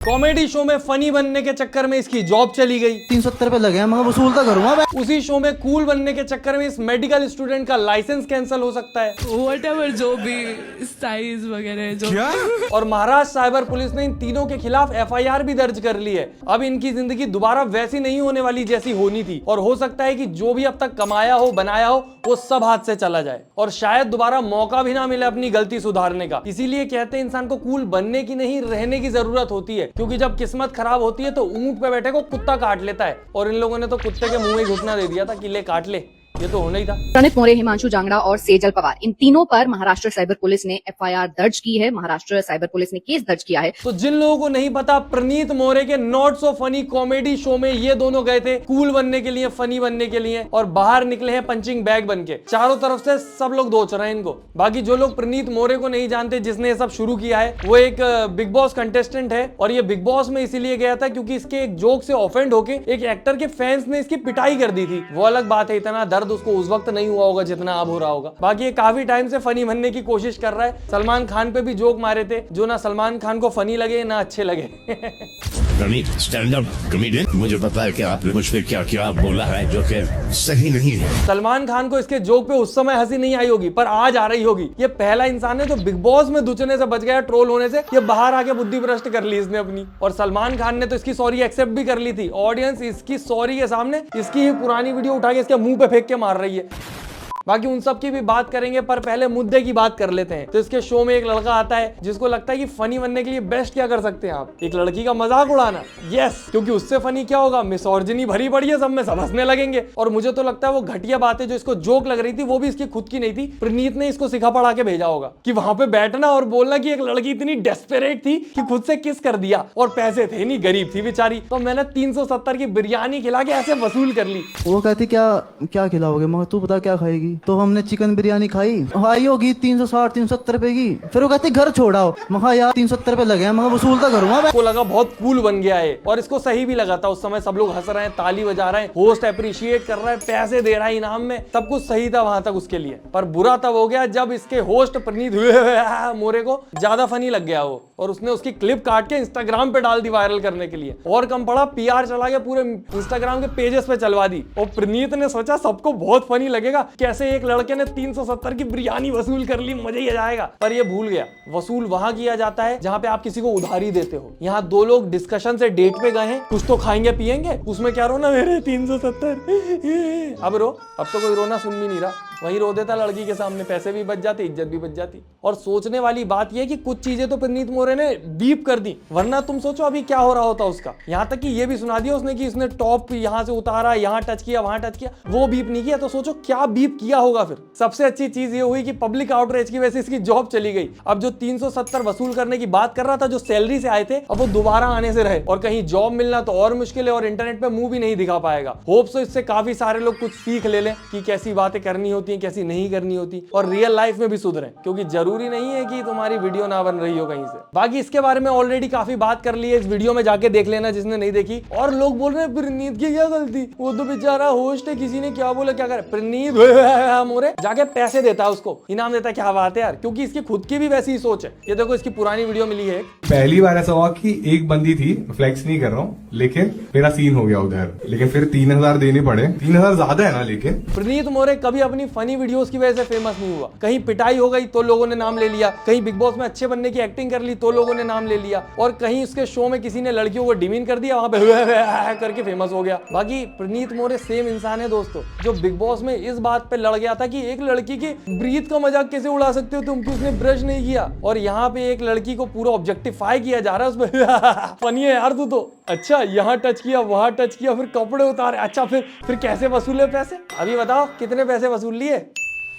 Comedy show में funny बनने के चक्कर में इसकी जॉब चली गई। 370 रुपए लगे हैं, मगर वसूल तो करूंगा मैं। उसी शो में कूल बनने के चक्कर में इस मेडिकल स्टूडेंट का लाइसेंस कैंसिल हो सकता है। व्हाटएवर जो भी साइज वगैरह जो क्या? और महाराष्ट्र साइबर पुलिस ने इन तीनों के खिलाफ एफआईआर भी दर्ज कर ली है। अब इनकी जिंदगी दोबारा वैसी नहीं होने वाली जैसी होनी थी, और हो सकता है कि जो भी अब तक कमाया हो बनाया हो वो सब हाथ से चला जाए, और शायद दोबारा मौका भी ना मिले अपनी गलती सुधारने का। इसीलिए कहते हैं इंसान को कूल बनने की नहीं रहने की जरूरत होती है, क्योंकि जब किस्मत खराब होती है तो ऊंट पे बैठे को कुत्ता काट लेता है, और इन लोगों ने तो कुत्ते के मुंह में घुटना दे दिया था कि ले काट ले, ये तो होना ही था। प्रणीत मोरे, हिमांशु जांगड़ा और सेजल पवार, इन तीनों पर महाराष्ट्र साइबर पुलिस ने एफआईआर दर्ज की है। महाराष्ट्र साइबर पुलिस ने केस दर्ज किया है। तो जिन लोगों को नहीं पता, प्रणीत मोरे के not so funny comedy show में ये दोनों गए थे कूल बनने के लिए, फनी बनने के लिए, और बाहर निकले हैं पंचिंग बैग बन के। चारों तरफ से सब लोग दोच रहे हैं इनको। बाकी जो लोग प्रणीत मोरे को नहीं जानते, जिसने ये सब शुरू किया है, वो एक बिग बॉस कंटेस्टेंट है, और ये बिग बॉस में इसीलिए गया था क्योंकि इसके एक जोक से ऑफेंड होके एक एक्टर के फैंस ने इसकी पिटाई कर दी थी। वो अलग बात है, इतना दर्द उसको उस वक्त नहीं हुआ होगा जितना अब हो रहा होगा। बाकी ये काफी टाइम से फनी बनने की कोशिश कर रहा है। सलमान खान पे भी जोक मारे थे जो ना सलमान खान को फनी लगे ना अच्छे लगे। प्रणीत स्टैंड अप कॉमेडियन, मुझे पता है कि आपने मुझ पे क्या क्या बोला है जो कि सही नहीं है। सलमान खान को इसके जोक पे उस समय हंसी नहीं आई होगी, पर आज आ रही होगी। ये पहला इंसान है जो बिग बॉस में दुचने से बच गया, ट्रोल होने से। ये बाहर आके बुद्धि भ्रष्ट कर ली इसने अपनी, और सलमान खान ने तो इसकी सॉरी एक्सेप्ट भी कर ली थी। ऑडियंस इसकी सॉरी के सामने इसकी ही पुरानी वीडियो उठा के इसके मुंह पे फेंक के मार रही है। बाकी उन सब की भी बात करेंगे, पर पहले मुद्दे की बात कर लेते हैं। तो इसके शो में एक लड़का आता है जिसको लगता है कि फनी बनने के लिए बेस्ट क्या कर सकते हैं आप, एक लड़की का मजाक उड़ाना। यस, क्योंकि उससे फनी क्या होगा, मिसोर्जिनी भरी पड़ी है सब में, सब हंसने लगेंगे। और मुझे तो लगता है वो घटिया बातें जो इसको जोक लग रही थी वो भी इसकी खुद की नहीं थी, प्रणीत ने इसको सिखा पढ़ा के भेजा होगा कि वहां पे बैठना और बोलना कि एक लड़की इतनी डेस्परेट थी कि खुद से किस कर दिया, और पैसे थे नहीं, गरीब थी बेचारी, तो मैंने 370 की बिरयानी खिला के ऐसे वसूल कर ली। वो कहती क्या क्या खिलाओगे, मगर तू बता क्या खाएगी। तो हमने चिकन बिरयानी खाई होगी 360 370 रुपए की। फिर वो कहती घर छोड़ाओ, महा यार 370 रुपए लगे हैं, मगर वसूल तो करूंगा मैं। को लगा बहुत कूल बन गया है, और इसको सही भी लगा था। उस समय सब लोग हंस रहे हैं, ताली बजा रहे हैं, होस्ट अप्रिशिएट कर रहा है, पैसे दे रहा है इनाम में, सब कुछ सही था वहां तक उसके लिए। पर बुरा तब हो गया जब इसके होस्ट प्रणीत मोरे को ज्यादा फनी लग गया वो, और उसने उसकी क्लिप काट के इंस्टाग्राम पे डाल दी वायरल करने के लिए। और कम पड़ा, पीआर चला के पूरे इंस्टाग्राम के पेजेस पे चलवा दी। और प्रणीत ने सोचा सबको बहुत फनी लगेगा, कैसे एक लड़के ने 370 की बिरयानी वसूल कर ली, मजा ही आ जाएगा। पर ये भूल गया, वसूल वहां किया जाता है जहां पे आप किसी को उधारी देते हो। यहाँ दो लोग डिस्कशन से डेट पे गए हैं, कुछ तो खाएंगे पिएंगे, उसमें क्या रोना, मेरे 370। अब रो, अब तो कोई रोना सुन भी नहीं रहा, वही रो देता लड़की के सामने, पैसे भी बच जाते, इज्जत भी बच जाती। और सोचने वाली बात यह कि कुछ चीजें तो प्रणीत मोरे ने बीप कर दी, वरना तुम सोचो अभी क्या हो रहा होता उसका। यहाँ तक कि ये भी सुना दिया उसने कि इसने टॉप यहाँ से उतारा, यहाँ टच किया, वहां टच किया, वो बीप नहीं किया, तो सोचो क्या बीप किया होगा फिर। सबसे अच्छी चीज ये हुई कि पब्लिक आउटरीच की वजह से इसकी जॉब चली गई। अब जो 370 वसूल करने की बात कर रहा था, जो सैलरी से आए थे, अब वो दोबारा आने से रहे, और कहीं जॉब मिलना तो और मुश्किल है, और इंटरनेट पे मुंह भी नहीं दिखा पाएगा। होप सो इससे काफी सारे लोग कुछ सीख ले लें कि कैसी बातें करनी होती हैं, कैसी नहीं करनी होती, और रियल लाइफ में भी सुधरें, क्योंकि जरूरी नहीं है कि तुम्हारी वीडियो ना बन रही हो कहीं से। बाकी इसके बारे में ऑलरेडी काफी बात कर ली है, इस वीडियो में जाके देख लेना जिसने नहीं देखी। और लोग बोल रहे हैं प्रणीत की क्या गलती, वो तो बेचारा होस्ट है, किसी ने क्या बोला क्या करे। प्रणीत मोरे जाके पैसे देता है, उसको इनाम देता है, क्या बात है यार, क्योंकि इसकी खुद की भी वैसी ही सोच है। ये देखो इसकी पुरानी वीडियो मिली है। पहली बार ऐसा हुआ कि एक बंदी थी, फ्लेक्स नहीं कर रहा हूँ, लेकिन मेरा सीन हो गया उधर, लेकिन फिर 3000 देने पड़े। 3000 ज्यादा है ना, लेकिन प्रणीत मोरे कभी अपनी फनी वीडियोस की वजह से फेमस नहीं हुआ। कहीं पिटाई हो गई तो लोगों ने नाम ले लिया, कहीं बिग बॉस में अच्छे बनने की एक्टिंग कर ली तो लोगों ने नाम ले लिया, और कहीं उसके शो में किसी ने लड़कियों को डिमीन कर दिया, वहां पे करके फेमस हो गया। बाकी प्रणीत मोरे सेम इंसान है दोस्तों, जो बिग बॉस में इस बात पे लड़ गया था कि एक लड़की की ब्रीथ का मजाक कैसे उड़ा सकते हो तुम, कि उसने ब्रश नहीं किया, और यहाँ पे एक लड़की को पूरा ऑब्जेक्टिफाई किया जा रहा है उसमें। फनी है यार तू तो। अच्छा, यहाँ टच किया, वहां टच किया, फिर कपड़े उतारे। अच्छा, फिर कैसे वसूले पैसे, अभी बताओ कितने पैसे वसूल लिए।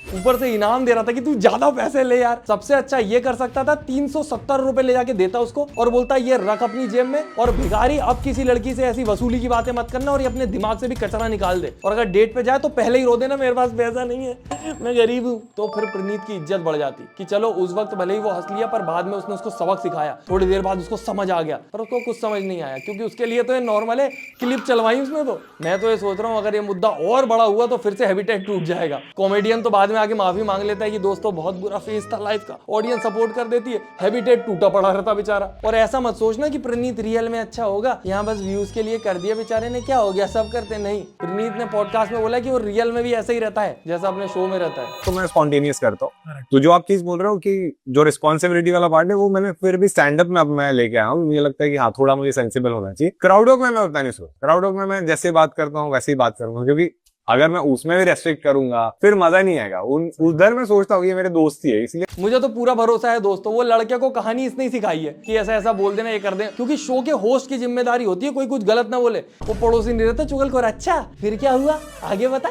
ऊपर से इनाम दे रहा था कि तू ज्यादा पैसे ले यार। सबसे अच्छा ये कर सकता था, 370 रुपए ले जाके देता उसको और बोलता ये रख अपनी जेब में, और भिखारी अब किसी लड़की से ऐसी वसूली की बातें मत करना, और ये अपने दिमाग से भी कचरा निकाल दे, और अगर डेट पे जाए तो पहले ही रो देना मेरे पास पैसा नहीं है, मैं गरीब हूँ। तो फिर प्रणीत की इज्जत बढ़ जाती कि चलो उस वक्त भले ही वो हंस लिया, पर बाद में उसने उसको सबक सिखाया, थोड़ी देर बाद उसको समझ आ गया, पर उसको कुछ समझ नहीं आया, क्योंकि उसके लिए तो ये नॉर्मल है, क्लिप चलवाई उसने। तो मैं तो ये सोच रहा हूँ अगर ये मुद्दा और बड़ा हुआ तो फिर से हैबिटेट टूट जाएगा। कॉमेडियन तो बाद बाद में आके माफी मांग लेता है कि दोस्तों बहुत बुरा फेज था लाइफ का, ऑडियंस सपोर्ट कर देती है, हैबिटेट टूटा पड़ा रहता बेचारा। और ऐसा मत सोचना कि प्रणीत रियल में अच्छा होगा, यहाँ बस व्यूज के लिए कर दिया बेचारे ने, क्या हो गया सब करते नहीं। प्रणीत ने पॉडकास्ट में बोला कि वो रियल में भी ऐसा ही रहता है जैसा अपने शो में रहता है। तो मैं स्पॉन्टेनियस करता हूँ। तो जो आप चीज बोल रहे हो कि जो रिस्पॉन्सिबिलिटी वाला पार्ट है वो मैंने फिर भी स्टैंड अप में अब मैं लेके आया हूँ। मुझे लगता है कि हाँ थोड़ा मुझे सेंसिबल होना चाहिए। क्राउड वर्क में मैं उतना नहीं सोचता, क्राउड वर्क में मैं जैसे बात करता हूँ वैसे ही बात करूंगा, क्योंकि अगर मैं उसमें भी रेस्ट्रिक्ट करूंगा फिर मजा नहीं आएगा। उधर मैं सोचता हूँ ये मेरे दोस्त ही है, इसलिए मुझे तो पूरा भरोसा है दोस्तों, वो लड़के को कहानी इसने ही सिखाई है कि ऐसा ऐसा बोल देना, ये कर देना, क्योंकि शो के होस्ट की जिम्मेदारी होती है कोई कुछ गलत ना बोले। वो पड़ोसी नहीं रहता चुगलखोर, अच्छा फिर क्या हुआ आगे बता।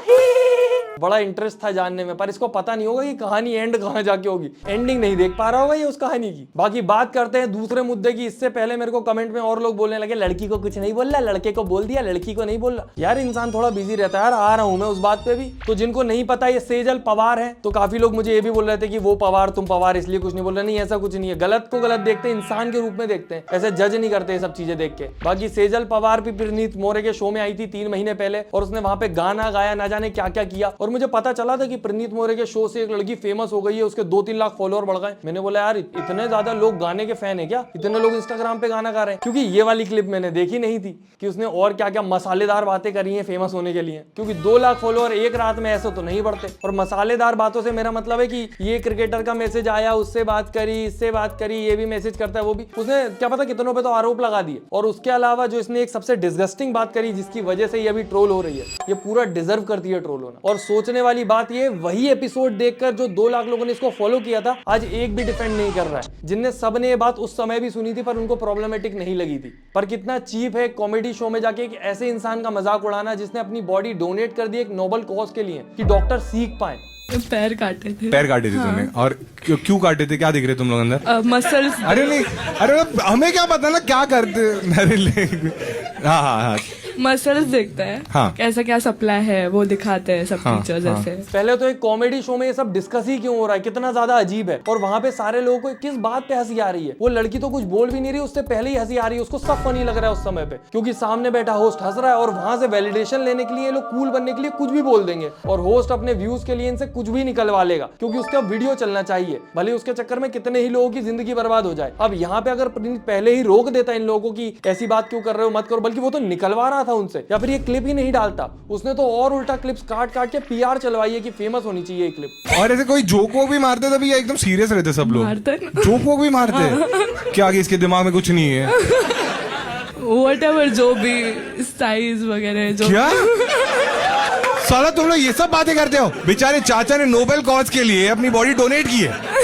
बड़ा इंटरेस्ट था जानने में, पर इसको पता नहीं होगा कि कहानी एंड कहाँ जाके होगी, एंडिंग नहीं देख पा रहा होगा ये उस कहानी की। बाकी बात करते हैं दूसरे मुद्दे की। इससे पहले मेरे को कमेंट में और लोग बोलने लगे लड़की को कुछ नहीं बोल रहा, लड़के को बोल दिया, लड़की को नहीं बोल रहा। यार इंसान थोड़ा बिजी रहता है यार, आ रहा हूं मैं उस बात पे भी। तो जिनको नहीं पता ये सेजल पवार है, तो काफी लोग मुझे ये भी बोल रहे थे कि वो पवार तुम पवार इसलिए कुछ नहीं बोल रहे। नहीं, ऐसा कुछ नहीं है, गलत को गलत देखते हैं, इंसान के रूप में देखते हैं, ऐसे जज नहीं करते ये सब चीजें देख के। बाकी सेजल पवार भी प्रणीत मोरे के शो में आई थी 3 महीने पहले, और उसने वहां पे गाना गाया, ना जाने क्या क्या किया। और मुझे पता चला था कि प्रणीत मोरे के शो से एक लड़की फेमस हो गई है, उसके 2-3 लाख फॉलोअर बढ़ गए। मैंने बोला यार इतने ज्यादा लोग गाने के फैन है क्या, इतने लोग इंस्टाग्राम पे गाना गा रहे हैं? क्योंकि ये वाली क्लिप मैंने देखी नहीं थी कि उसने और क्या क्या मसालेदार बातें करी हैं फेमस होने के लिए, क्योंकि 2 लाख फॉलोअर एक रात में ऐसे तो नहीं बढ़ते। और मसालेदार बातों से मेरा मतलब है कि ये क्रिकेटर का मैसेज आया, उससे बात करी, इससे बात करी, ये भी मैसेज करता है, वो भी। उसने क्या पता कितनों पे तो आरोप लगा दिए। और उसके अलावा जो इसने एक सबसे डिस्गस्टिंग बात करी जिसकी वजह से ये अभी ट्रोल हो रही है, ये पूरा डिजर्व करती है ट्रोल होना। और सोचने वाली बात ये, वही एपिसोड देखकर जो 2 लाख लोगों ने इसको फॉलो किया था, आज एक भी डिफेंड नहीं कर रहा है। जिनने सबने ये बात उस समय भी सुनी थी पर उनको प्रॉब्लमेटिक नहीं लगी थी। पर कितना चीप है कॉमेडी शो में जाके एक ऐसे इंसान का मजाक उड़ाना जिसने अपनी बॉडी डोनेट कर दी एक नोबल कॉज के लिए कि डॉक्टर सीख पाए। पैर काटे थे। पैर काटे थे तुमने? और क्यों काटे थे? क्या दिख रहे तुम लोग अंदर? मसल्स। अरे नहीं, अरे हमें क्या पता ना क्या करते। हाँ हाँ हाँ, मसल्स देखते हैं, हाँ। कैसा क्या सप्लाई है वो दिखाते हैं सब फीचर्स ऐसे। पहले तो एक कॉमेडी शो में ये सब डिस्कस ही क्यों हो रहा है, कितना ज्यादा अजीब है। और वहां पे सारे लोगों को किस बात पे हंसी आ रही है? वो लड़की तो कुछ बोल भी नहीं रही, उससे पहले ही हंसी आ रही है, उसको सब फनी लग रहा है उस समय पे, क्योंकि सामने बैठा होस्ट हंस रहा है। और वहां से वैलिडेशन लेने के लिए ये लोग कूल बनने के लिए कुछ भी बोल देंगे, और होस्ट अपने व्यूज के लिए इनसे कुछ भी निकलवा लेगा, क्योंकि उसका वीडियो चलना चाहिए, भले उसके चक्कर में कितने ही लोगों की जिंदगी बर्बाद हो जाए। अब यहाँ पे अगर पहले ही रोक देता इन लोगों की ऐसी बात क्यों कर रहे हो, मत करो, बल्कि वो तो निकलवा रहा था उनसे, या फिर ये क्लिप ही नहीं डालता, उसने तो और उल्टा क्लिप्स काट काट के पीआर चलवाई है कि फेमस होनी चाहिए ये क्लिप। और ऐसे कोई जोक वोक भी मारते थे भैया, एकदम सीरियस रहते सब लोग। जोक वोक भी मारते क्या, कि इसके दिमाग में कुछ नहीं है? व्हाटएवर जो भी स्टाइल्स वगैरह जो क्या साला तुम लोग ये सब बातें करते हो? बेचारे चाचा ने नोबेल कॉज के लिए अपनी बॉडी डोनेट की है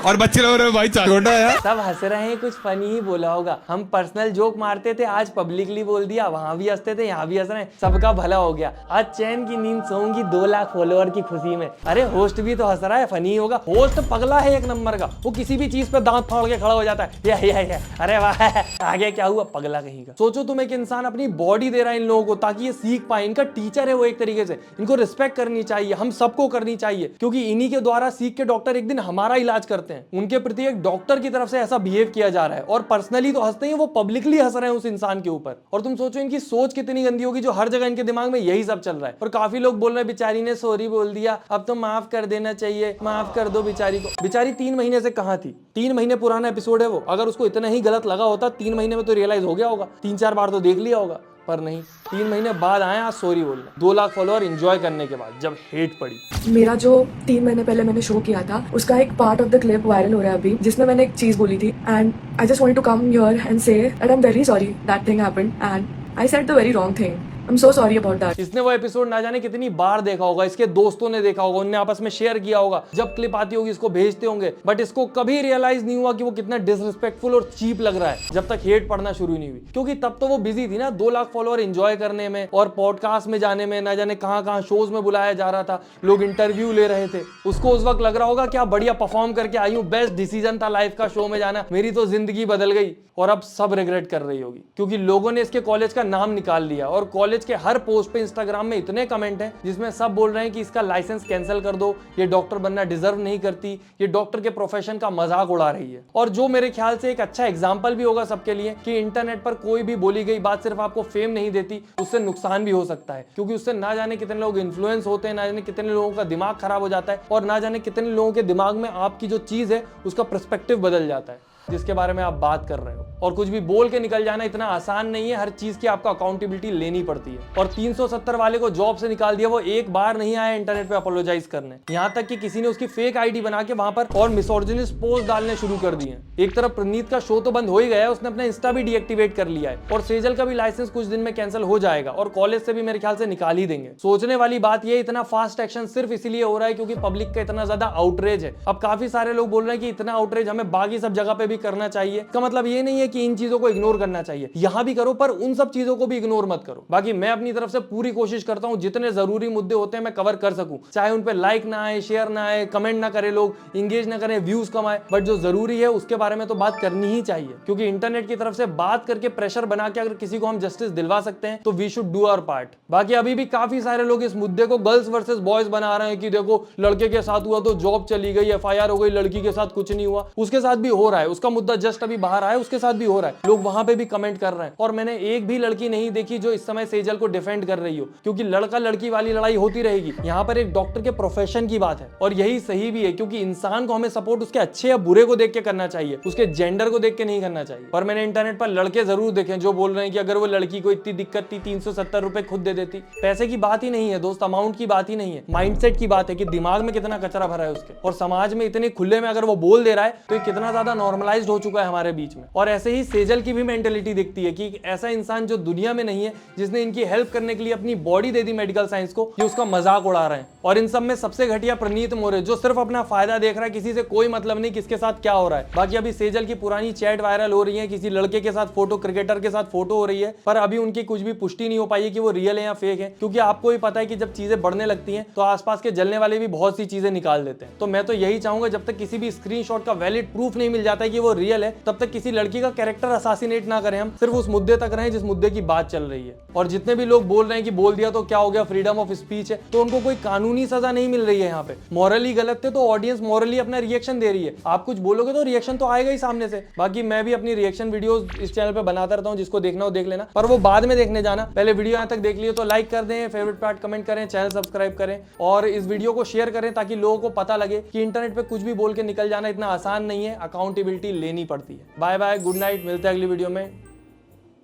और बच्चे लोग रहे भाई छोटा है। सब हंस रहे हैं, कुछ फनी ही बोला होगा। हम पर्सनल जोक मारते थे, आज पब्लिकली बोल दिया, वहां भी हंसते थे, यहाँ भी हंस रहे हैं, सबका भला हो गया। आज चैन की नींद सोऊंगी 2 लाख फॉलोअर की खुशी में। अरे होस्ट भी तो हंस रहा है, फनी होगा। होस्ट पगला है एक नंबर का, वो किसी भी चीज पे दांत फाड़ के खड़ा हो जाता है। या। अरे वाह, आगे क्या हुआ, पगला कहीं का। सोचो तुम एक इंसान अपनी बॉडी दे रहा है इन लोगों को ताकि ये सीख पाए, इनका टीचर है वो एक तरीके से, इनको रिस्पेक्ट करनी चाहिए, हम सबको करनी चाहिए, क्योंकि इन्हीं के द्वारा सीख के डॉक्टर एक दिन हमारा इलाज करते हैं। उनके प्रति एक डॉक्टर की तरफ से ऐसा बिहेव किया जा रहा है, और पर्सनली तो हंसते ही, वो पब्लिकली हंस रहे हैं उस इंसान के ऊपर। और तुम सोचो इनकी सोच कितनी गंदी होगी जो हर जगह इनके दिमाग में यही सब चल रहा है। और काफी लोग बोल रहे हैं बेचारी ने सॉरी बोल दिया, अब तो माफ कर देना चाहिए, माफ कर दो बेचारी को। बेचारी 3 महीने से कहां थी? 3 महीने पुराना एपिसोड है वो। अगर उसको इतना ही गलत लगा होता 3 महीने में तो रियलाइज हो गया होगा, 3-4 बार तो देख लिया होगा, पर नहीं, 3 महीने बाद आए आज सॉरी बोलने, 2 लाख फॉलोअर एंजॉय करने के बाद, जब हेट पड़ी। मेरा जो 3 महीने पहले मैंने शो किया था उसका एक part of the clip viral हो रहा है अभी, जिसमें मैंने एक चीज बोली थी, and I just wanted to come here and say that I am very sorry that thing happened and I said the very wrong thing. I'm so sorry about that. इसने वो एपिसोड ना जाने कितनी बार देखा होगा, इसके दोस्तों ने देखा होगा, उनने आपस में शेयर किया होगा, जब क्लिप आती होगी इसको भेजते होंगे, बट इसको कभी रियलाइज नहीं हुआ कि वो कितना डिसरिस्पेक्टफुल और चीप लग रहा है जब तक हेट पढ़ना शुरू नहीं हुई। क्योंकि तब तो वो बिजी थी ना 2 लाख फॉलोअर एंजॉय करने में और पॉडकास्ट में जाने में, ना जाने कहां शोज में बुलाया जा रहा था, लोग इंटरव्यू ले रहे थे। उसको उस वक्त लग रहा होगा क्या बढ़िया परफॉर्म करके आई हूँ, बेस्ट डिसीजन था लाइफ का शो में जाना, मेरी तो जिंदगी बदल गई। और अब सब रिग्रेट कर रही होगी क्योंकि लोगों ने इसके कॉलेज का नाम निकाल लिया, और कॉलेज कॉलेज के हर पोस्ट पे इंस्टाग्राम में इतने कमेंट हैं जिसमें सब बोल रहे हैं कि इसका लाइसेंस कैंसिल कर दो, ये डॉक्टर बनना डिजर्व नहीं करती, ये डॉक्टर के प्रोफेशन का मजाक उड़ा रही है। और जो मेरे ख्याल से एक अच्छा एग्जाम्पल भी होगा सबके लिए कि इंटरनेट पर कोई भी बोली गई बात सिर्फ आपको फेम नहीं देती, उससे नुकसान भी हो सकता है, क्योंकि उससे ना जाने कितने लोग इन्फ्लुएंस होते हैं, ना जाने कितने लोगों का दिमाग खराब हो जाता है, और ना जाने कितने लोगों के दिमाग में आपकी जो चीज है उसका पर्सपेक्टिव बदल जाता है जिसके बारे में आप बात कर रहे हो। और कुछ भी बोल के निकल जाना इतना आसान नहीं है, हर चीज की आपको अकाउंटेबिलिटी लेनी पड़ती है। और 370 वाले को जॉब से निकाल दिया, वो एक बार नहीं आया इंटरनेट पे अपोलोजाइज करने, यहाँ तक कि किसी ने उसकी फेक आईडी बना के वहां पर और मिसोजिनिस्ट पोस्ट डालने शुरू कर दिए। एक तरफ प्रणीत का शो तो बंद हो ही गया है, उसने अपना इंस्टा भी डीएक्टिवेट कर लिया है, और सेजल का भी लाइसेंस कुछ दिन में कैंसिल हो जाएगा और कॉलेज से भी मेरे ख्याल से निकाल ही देंगे। सोचने वाली बात यह, इतना फास्ट एक्शन सिर्फ इसीलिए हो रहा है क्योंकि पब्लिक का इतना ज्यादा आउटरेज है। अब काफी सारे लोग बोल रहे हैं कि इतना आउटरेज हमें बाकी सब जगह पे भी करना चाहिए। इसका मतलब ये नहीं है कि इन चीजों को इग्नोर करना चाहिए, यहां भी करो पर उन सब चीजों को भी इग्नोर मत करो। बाकी मैं अपनी तरफ से पूरी कोशिश करता हूं जितने जरूरी मुद्दे होते हैं मैं कवर कर सकूं, चाहे उन पे लाइक ना आए, शेयर ना आए, कमेंट ना करे लोग, इंगेज ना करें, व्यूज कम आए, बट जो जरूरी है उसके बारे में तो बात करनी ही चाहिए, क्योंकि इंटरनेट की तरफ से बात करके प्रेशर बना के अगर किसी को हम जस्टिस दिलवा सकते हैं तो we should do our part. बाकी अभी भी काफी सारे लोग इस मुद्दे को गर्ल्स वर्सेस बॉयज बना रहे हैं कि देखो लड़के के साथ हुआ तो जॉब चली गई, एफआईआर हो गई, लड़की के साथ कुछ नहीं हुआ, उसके साथ भी हो रहा है, उसका मुद्दा जस्ट अभी बाहर आया, उसके साथ भी हो रहा है, लोग वहां पे भी कमेंट कर रहे हैं। और मैंने एक भी लड़की नहीं देखी जो इस समय सेजल को डिफेंड कर रही हो, क्योंकि लड़का लड़की वाली लड़ाई होती रहेगी। यहाँ पर एक डॉक्टर के प्रोफेशन की बात है और यही सही भी है, क्योंकि इंसान को हमें सपोर्ट उसके अच्छे या बुरे को देख के करना चाहिए, उसके जेंडर को देख के नहीं करना चाहिए। और मैंने इंटरनेट पर लड़के जरूर देखे जो बोल रहे हैं कि अगर वो लड़की को इतनी दिक्कत थी 370 रुपए खुद दे देती। पैसे की बात ही नहीं है दोस्त, अमाउंट की बात ही नहीं है, माइंडसेट की बात है कि दिमाग में कितना कचरा भरा है उसके, और समाज में इतने खुले में अगर वो बोल दे रहा है तो ये कितना ज्यादा नॉर्मलाइज्ड हो चुका है हमारे बीच में। और ऐसे ही सेजल की भी मेंटेलिटी दिखती है कि ऐसा इंसान जो दुनिया में नहीं है, जिसने इनकी हेल्प करने के लिए अपनी बॉडी दे दी मेडिकल साइंस को, ये उसका मजाक उड़ा रहे हैं। और इन सब में सबसे घटिया प्रणीत मोरे, जो सिर्फ अपना फायदा देख रहा है, किसी से कोई मतलब नहीं किसके साथ क्या हो रहा है। बाकी अभी सेजल की पुरानी चैट वायरल हो रही है, किसी लड़के के साथ फोटो, क्रिकेटर के साथ फोटो हो रही है, पर अभी उनकी कुछ भी पुष्टि नहीं हो पाई है कि वो रियल है या फेक है, क्योंकि आपको भी पता है कि जब चीजें बढ़ने लगती हैं तो आसपास के जलने वाले भी बहुत सी चीजें निकाल देते हैं। तो मैं तो यही चाहूंगा जब तक किसी भी स्क्रीनशॉट का वैलिड प्रूफ नहीं मिल जाता है कि वो रियल है, तब तक किसी लड़की का कैरेक्टर असासिनेट ना करें, हम सिर्फ उस मुद्दे तक रहें जिस मुद्दे की बात चल रही है। और जितने भी लोग बोल रहे हैं कि बोल दिया तो क्या हो गया, फ्रीडम ऑफ स्पीच है, तो उनको कोई कानूनी सजा नहीं मिल रही है। यहाँ पे मॉरली गलत थे तो ऑडियंस मॉरली अपना रिएक्शन दे रही है, आप कुछ बोलोगे तो रिएक्शन तो आएगा ही सामने से। बाकी मैं भी अपनी रिएक्शन वीडियोस इस चैनल पे बनाता रहता हूँ, जिसको देखना हो देख लेना, पर वो बाद में देखने जाना, पहले वीडियो यहाँ तक देख लिए तो लाइक कर दें, फेवरेट पार्ट कमेंट करें, चैनल सब्सक्राइब करें और इस वीडियो को शेयर करें ताकि लोगों को पता लगे कि इंटरनेट पे कुछ भी बोल के निकल जाना इतना आसान नहीं है, अकाउंटेबिलिटी लेनी पड़ती है। बाय बाय, गुड नाइट, मिलते हैं अगली वीडियो में।